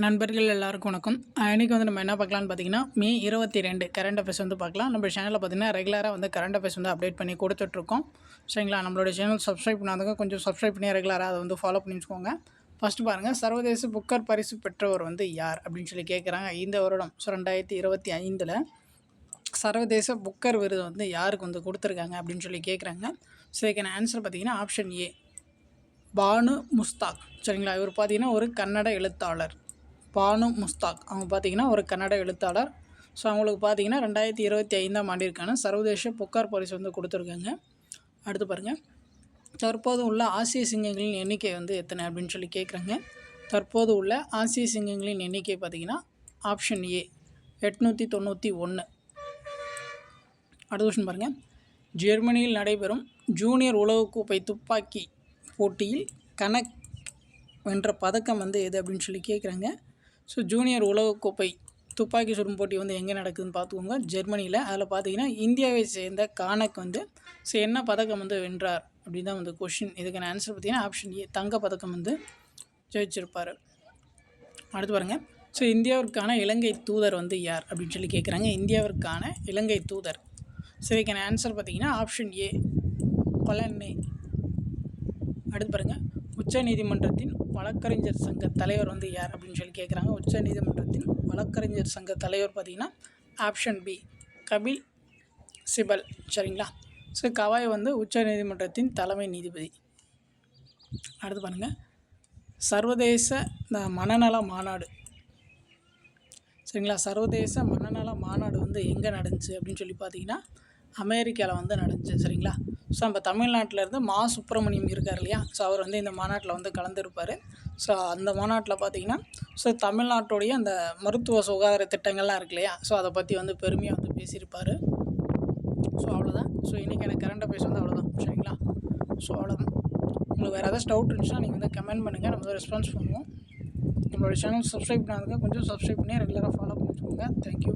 நண்பர்கள் எல்லாருக்கும் வணக்கம். இன்றைக்கி வந்து நம்ம என்ன பார்க்கலான்னு பார்த்தீங்கன்னா, மே 22 கரண்ட் அஃபேர்ஸ் வந்து பார்க்கலாம். நம்ம சேனலில் பார்த்தீங்கன்னா ரெகுலராக வந்து கரண்ட் அஃபேர்ஸ் வந்து அப்டேட் பண்ணி கொடுத்துட்ருக்கோம். சரிங்களா? நம்மளோட சேனல் சப்ஸ்கிரைப் பண்ணாதவங்க கொஞ்சம் சப்ஸ்கிரைப் பண்ணி ரெகுலராக அதை வந்து ஃபாலோ பண்ணி வச்சுக்கோங்க. ஃபஸ்ட்டு பாருங்கள், சர்வதேச புக்கர் பரிசு பெற்றவர் வந்து யார் அப்படின்னு சொல்லி கேட்குறாங்க. இந்த வருடம் 2025 சர்வதேச புக்கர் விருது வந்து யாருக்கு வந்து கொடுத்துருக்காங்க அப்படின்னு சொல்லி கேட்குறாங்க. ஸோ இதுக்கான ஆன்சர் பார்த்தீங்கன்னா ஆப்ஷன் ஏ, பானு முஸ்தாக். சரிங்களா? இவர் பார்த்தீங்கன்னா ஒரு கன்னட எழுத்தாளர். பானு முஸ்தாக் அவங்க பார்த்தீங்கன்னா ஒரு கன்னட எழுத்தாளர். ஸோ அவங்களுக்கு பார்த்தீங்கன்னா 2025 ஆண்டிற்கான சர்வதேச புக்கார் பரிசு வந்து கொடுத்துருக்காங்க. அடுத்து பாருங்கள், தற்போது உள்ள ஆசிய சிங்கங்களின் எண்ணிக்கை வந்து எத்தனை அப்படின்னு சொல்லி கேட்குறாங்க. தற்போது உள்ள ஆசிய சிங்கங்களின் எண்ணிக்கை பார்த்தீங்கன்னா ஆப்ஷன் ஏ 891. அடுத்த கொஸ்டின் பாருங்கள், ஜெர்மனியில் நடைபெறும் ஜூனியர் உலகக்கோப்பை துப்பாக்கி போட்டியில் கனக் வென்ற பதக்கம் வந்து எது அப்படின்னு சொல்லி கேட்குறாங்க. ஸோ ஜூனியர் உலகக்கோப்பை துப்பாக்கி சுடும் போட்டி வந்து எங்கே நடக்குதுன்னு பார்த்துக்கோங்க, ஜெர்மனியில். அதில் பார்த்தீங்கன்னா இந்தியாவை சேர்ந்த கானக் வந்து ஸோ என்ன பதக்கம் வந்து வென்றார் அப்படின்னு தான் வந்து கொஷின். இதுக்கான ஆன்சர் பார்த்தீங்கன்னா ஆப்ஷன் ஏ, தங்க பதக்கம் வந்து ஜெயிச்சிருப்பார். அடுத்து பாருங்கள், ஸோ இந்தியாவிற்கான இலங்கை தூதர் வந்து யார் அப்படின்னு சொல்லி கேட்குறாங்க. இந்தியாவிற்கான இலங்கை தூதர். ஸோ இதுக்கான ஆன்சர் பார்த்தீங்கன்னா ஆப்ஷன் ஏ, பழனி. அடுத்து பாருங்கள், உச்சநீதிமன்றத்தின் வழக்கறிஞர் சங்க தலைவர் வந்து யார் அப்படின்னு சொல்லி கேட்குறாங்க. உச்சநீதிமன்றத்தின் வழக்கறிஞர் சங்க தலைவர் பார்த்தீங்கன்னா ஆப்ஷன் பி, கபில் சிபல். சரிங்களா? ஸோ கவாய் வந்து உச்சநீதிமன்றத்தின் தலைமை நீதிபதி. அடுத்து பாருங்கள், சர்வதேச மனநல மாநாடு. சரிங்களா? சர்வதேச மனநல மாநாடு வந்து எங்கே நடந்துச்சு அப்படின்னு சொல்லி பார்த்தீங்கன்னா அமெரிக்காவில் வந்து நடந்துச்சு. சரிங்களா? ஸோ நம்ம தமிழ்நாட்டில் இருந்து மா சுப்பிரமணியம் இருக்கார் இல்லையா, ஸோ அவர் வந்து இந்த மாநாட்டில் வந்து கலந்துருப்பார். ஸோ அந்த மாநாட்டில் பார்த்தீங்கன்னா ஸோ தமிழ்நாட்டுடைய அந்த மருத்துவ சுகாதார திட்டங்கள்லாம் இருக்கு இல்லையா, ஸோ அதை பற்றி வந்து பெருமையாக வந்து பேசியிருப்பார். ஸோ அவ்வளோதான். ஸோ இன்றைக்கி எனக்கு கரண்ட் அஃபேர்ஸ் வந்து அவ்வளோதான். சரிங்களா? ஸோ அவ்வளோதான். உங்களுக்கு வேறு ஏதாச்சும் டவுட் இருந்துச்சுன்னா நீங்கள் வந்து கமெண்ட் பண்ணுங்கள், நம்ம வந்து ரெஸ்பான்ஸ் பண்ணுவோம். நம்மளோட சேனல் சப்ஸ்கிரைப் பண்ணாதுங்க, கொஞ்சம் சப்ஸ்கிரைப் பண்ணி ரெகுலராக ஃபாலோ பண்ணிக்கோங்க. தேங்க்யூ.